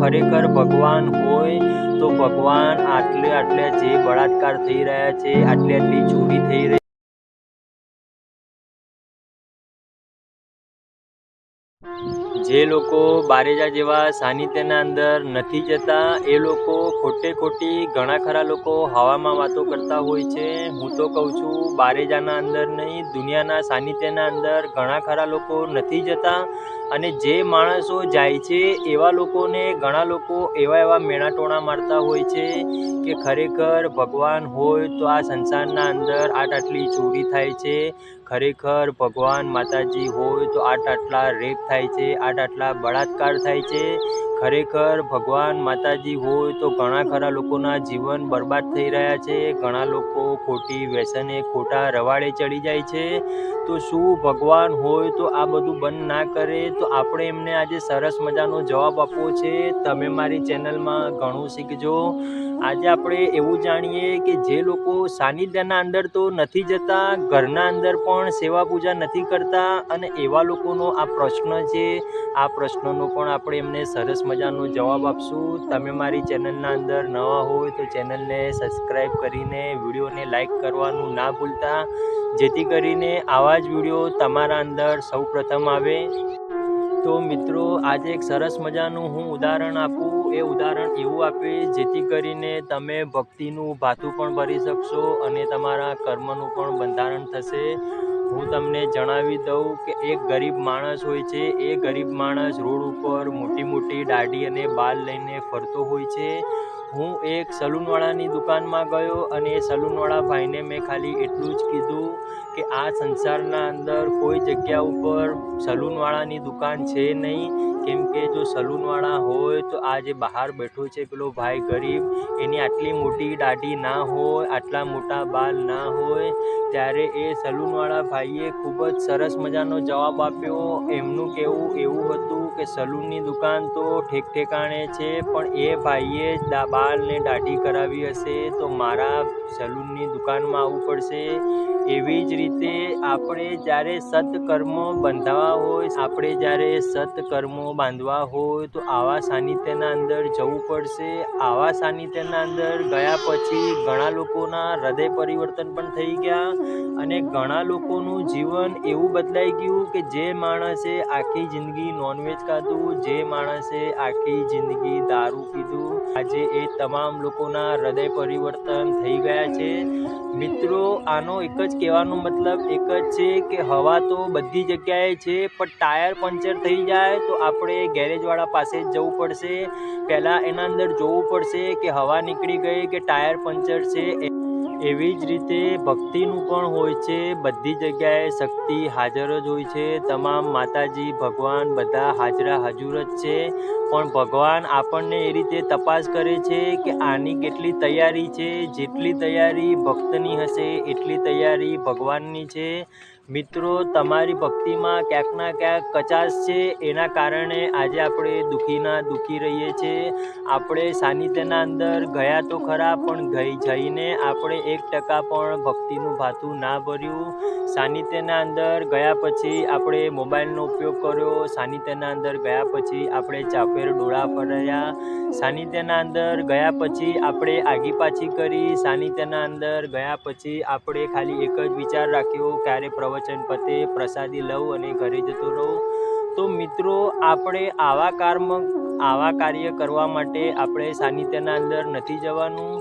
ખરેખર ભગવાન હોય તો ભગવાન આટલે જે બળાત્કાર થઈ રહ્યા છે, આટલી ચોરી થઈ રહી, જે લોકો બારેજા જેવા સાનિધ્યના અંદર નથી જતા એ લોકો ખોટી ઘણા ખરા લોકો હવામાં વાતો કરતા હોય છે. હું તો કહું છું બારેજાના અંદર નહીં, દુનિયાના સાનિધ્યના અંદર ઘણા ખરા લોકો નથી જતા. અને જે માણસો જાય છે એવા લોકોને ઘણા લોકો એવા મેણા ટોણા મારતા હોય છે કે ખરેખર ભગવાન હોય તો આ સંસારના અંદર આટલી ચોરી થાય છે, ખરેખર ભગવાન માતાજી હોય તો આટલા રેપ થાય છે, આટલા બળાત્કાર થાય છે, ખરેખર ભગવાન માતાજી હોય તો ઘણા ખરા લોકોના જીવન બરબાદ થઈ રહ્યા છે, ઘણા લોકો ખોટી વ્યસને ખોટા રવાડે ચડી જાય છે. તો શું ભગવાન હોય તો આ બધું બંધ ના કરે? તો આપણે એમને આજે સરસ મજાનો જવાબ આપવો છે. તમે મારી ચેનલમાં ઘણું શીખજો. આજે આપણે એવું જાણીએ કે જે લોકો સાનિધ્યના અંદર તો નથી જતા, ઘરના અંદર પણ સેવા પૂજા નથી કરતા, અને એવા લોકોનો આ પ્રશ્ન છે, આ પ્રશ્નનો પણ આપણે એમને સરસ મજાનો જવાબ આપશું. તમે મારી ચેનલના અંદર નવા હોય તો ચેનલને સબસ્ક્રાઈબ કરીને વિડીયોને લાઈક કરવાનું ના ભૂલતા, જેથી કરીને આવા જ વિડીયો તમારા અંદર સૌપ્રથમ આવે. તો મિત્રો આજે એક સરસ મજાનું હું ઉદાહરણ આપું. એ ઉદાહરણ એવું આપીશ જેથી કરીને તમે ભક્તિનું ભાથું પણ ભરી શકશો અને તમારા કર્મનું પણ બંધારણ થશે. હું તમને જણાવી દઉં કે એક ગરીબ માણસ હોય છે. એ ગરીબ માણસ રોડ ઉપર મોટી દાઢી અને બાલ લઈને ફરતો હોય છે. હું એક સલૂનવાળાની દુકાનમાં ગયો અને એ સલૂનવાળા ભાઈને મેં ખાલી એટલું જ કીધું કે આ સંસારના અંદર કોઈ જગ્યા ઉપર સલૂનવાળાની દુકાન છે નહીં, કેમ કે જો સલૂનવાળા હોય તો આ જે બહાર બેઠો છે પેલો ભાઈ ગરીબ, એની આટલી મોટી દાઢી ના હોય, આટલા મોટા બાલ ના હોય. ત્યારે એ સલૂનવાળા ભાઈએ ખૂબ જ સરસ મજાનો જવાબ આપ્યો. એમનું કહેવું એવું હતું કે સલૂનની દુકાન તો ઠેકાણે છે, પણ એ ભાઈએ બાલ ને દાઢી કરાવી હશે તો મારા સલૂનની દુકાનમાં આવવું પડશે. એવી જ રીતે આપણે જ્યારે સત્કર્મો બાંધવા હોય તો આવા સાનિધ્યના અંદર જવું પડશે. આવા સાનિધ્યના અંદર ગયા પછી ઘણા લોકોના હૃદય પરિવર્તન પણ થઈ ગયા અને ઘણા લોકોનું જીવન એવું બદલાઈ ગયું કે જે માણસે આખી જિંદગી નોનવેજ ખાધું, જે માણસે આખી જિંદગી દારૂ પીધું, આજે એ તમામ લોકોના હૃદય પરિવર્તન થઈ ગયા છે. મિત્રો આનો એક જ કહેવાનો મતલબ એક જ છે કે હવા તો બધી જગ્યાએ છે, પણ ટાયર પંચર થઈ જાય તો આપણે ગેરેજવાળા પાસે જ જવું પડશે. પહેલાં એના અંદર જોવું પડશે કે હવા નીકળી ગઈ કે ટાયર પંચર છે. એવી જ રીતે ભક્તિનું પણ હોય છે. બધી જગ્યાએ શક્તિ હાજર જ હોય છે. તમામ માતાજી ભગવાન બધા હાજરા હજુર જ છે, પણ ભગવાન આપણને એ રીતે તપાસ કરે છે કે આની કેટલી તૈયારી છે. જેટલી તૈયારી ભક્તની હશે એટલી તૈયારી ભગવાનની છે. મિત્રો તમારી ભક્તિમાં ક્યાંક ના ક્યાંક કચાશ છે, એના કારણે આજે આપણે દુઃખી રહીએ છીએ. આપણે સાનિધ્યના અંદર ગયા તો ખરા, પણ જઈને આપણે 1% પણ ભક્તિનું ભાથું ના ભર્યું. સાનિધ્યના અંદર ગયા પછી આપણે મોબાઈલનો ઉપયોગ કર્યો, સાનિધ્યના અંદર ગયા પછી આપણે ચાફેર ડોળા ફર્યા, સાનિધ્યના અંદર ગયા પછી આપણે આગી પાછી કરી, સાનિધ્યના અંદર ગયા પછી આપણે ખાલી એક જ વિચાર રાખ્યો ક્યારે પ્રવચન પતે, પ્રસાદી લઉં અને ઘરે જતો રહું. તો મિત્રો આપણે આવા કાર્ય કરવા માટે આપણે સાનિધ્યના અંદર નથી જવાનું.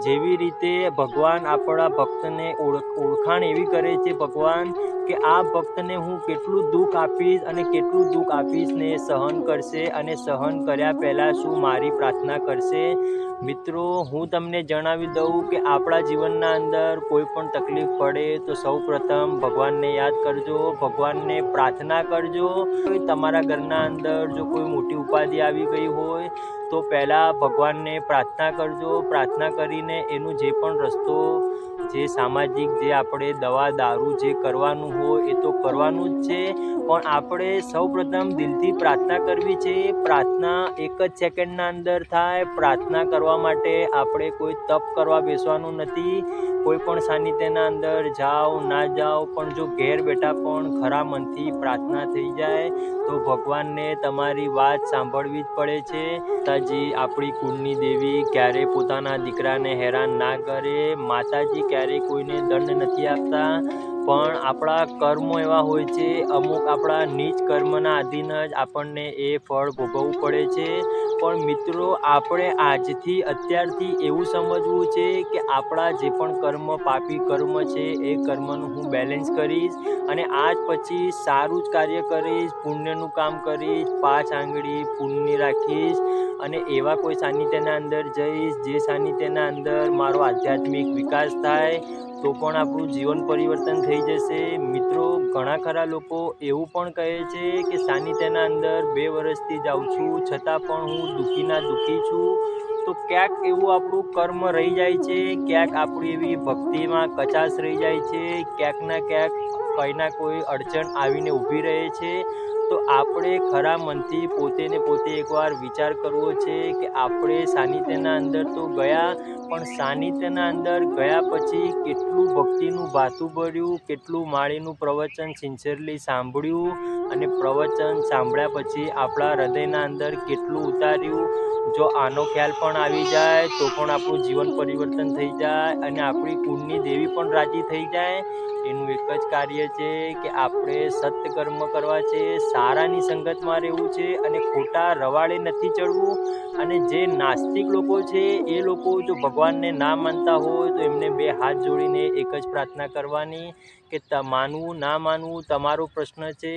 જેવી રીતે ભગવાન આપણા ભક્તને ઓળખાણ એવી કરે છે ભગવાન કે આ ભક્તને હું કેટલું દુઃખ આપીશ અને કેટલું દુઃખ આપીશ ને સહન કરશે, અને સહન કર્યા પહેલાં શું મારી પ્રાર્થના કરશે. મિત્રો હું તમને જણાવી દઉં કે આપણા જીવનના અંદર કોઈ પણ તકલીફ પડે તો સૌપ્રથમ ભગવાનને યાદ કરજો, ભગવાનને પ્રાર્થના કરજો. તમારા ઘરના અંદર જો કોઈ મોટી ઉપાધિ આવી ગઈ હોય તો પહેલાં ભગવાનને પ્રાર્થના કરજો. પ્રાર્થના કરીને એનું જે પણ રસ્તો જે સામાજિક જે આપણે દવા દારૂ જે કરવાનું હોય એ તો કરવાનું જ છે, પણ આપણે સૌપ્રથમ દિલથી પ્રાર્થના કરવી છે. પ્રાર્થના એક જ સેકન્ડના અંદર થાય. પ્રાર્થના કરવા માટે આપણે કોઈ તપ કરવા બેસવાનું નથી. કોઈ પણ સાનિધ્યના અંદર જાઓ ના જાઓ, પણ જો ઘેર બેઠા પણ ખરા મનથી પ્રાર્થના થઈ જાય તો ભગવાનને તમારી વાત સાંભળવી જ પડે છે. માતાજી આપણી કુળની દેવી ક્યારેય પોતાના દીકરાને હેરાન ના કરે. માતાજી ક્યારેય કોઈને દંડ નથી આપતા, પણ આપણા કર્મો એવા હોય છે, અમુક આપણા નીચ કર્મના આધીન જ આપણને એ ફળ ભોગવવું પડે છે. પણ મિત્રો, આપણે આજથી અત્યારથી એવું સમજવું છે કે આપણા જે પણ કર્મ પાપી કર્મ છે એ કર્મનું હું બેલેન્સ કરીશ અને આજ પછી સારું જ કાર્ય કરીશ, પુણ્યનું કામ કરીશ, 5 આંગળી પુણ્યની રાખીશ અને એવા કોઈ સાનિધ્યના અંદર જઈશ જે સાનિધ્યના અંદર મારો આધ્યાત્મિક વિકાસ થાય, તો પણ આપણું જીવન પરિવર્તન થઈ જશે. મિત્રો, ઘણા ખરા લોકો એવું પણ કહે છે કે સાનિધ્યના અંદર 2 વર્ષથી જાઉં છું, છતાં પણ હું દુઃખીના દુઃખી છું. તો ક્યાંક એવું આપણું કર્મ રહી જાય છે, ક્યાંક આપણી એવી ભક્તિમાં કચાશ રહી જાય છે, ક્યાંક ના ક્યાંક કંઈ ના કોઈ અડચણ આવીને ઊભી રહે છે. તો આપણે ખરા મનથી પોતે ને પોતે એકવાર વિચાર કરવો છે કે આપણે સાનિધ્યના અંદર તો ગયા, પણ સાનિધ્યના અંદર ગયા પછી કેટલું ભક્તિનું ભાથું ભર્યું, કેટલું માળીનું પ્રવચન સિન્સિયરલી સાંભળ્યું અને પ્રવચન સાંભળ્યા પછી આપણા હૃદયના અંદર કેટલું ઉતાર્યું. જો આનો ખ્યાલ પણ આવી જાય તો પણ આપણું જીવન પરિવર્તન થઈ જાય અને આપણી કુળની દેવી પણ રાજી થઈ જાય. એનું એક જ કાર્ય છે કે આપણે સત્કર્મ કરવા છે, સારાની સંગતમાં રહેવું છે અને ખોટા રવાડે નથી ચડવું. અને જે નાસ્તિક લોકો છે એ લોકો જો ભગવાનને ના માનતા હોય તો એમને 2 હાથ જોડીને એક જ પ્રાર્થના કરવાની કે માનવું ના માનવું તમારો પ્રશ્ન છે.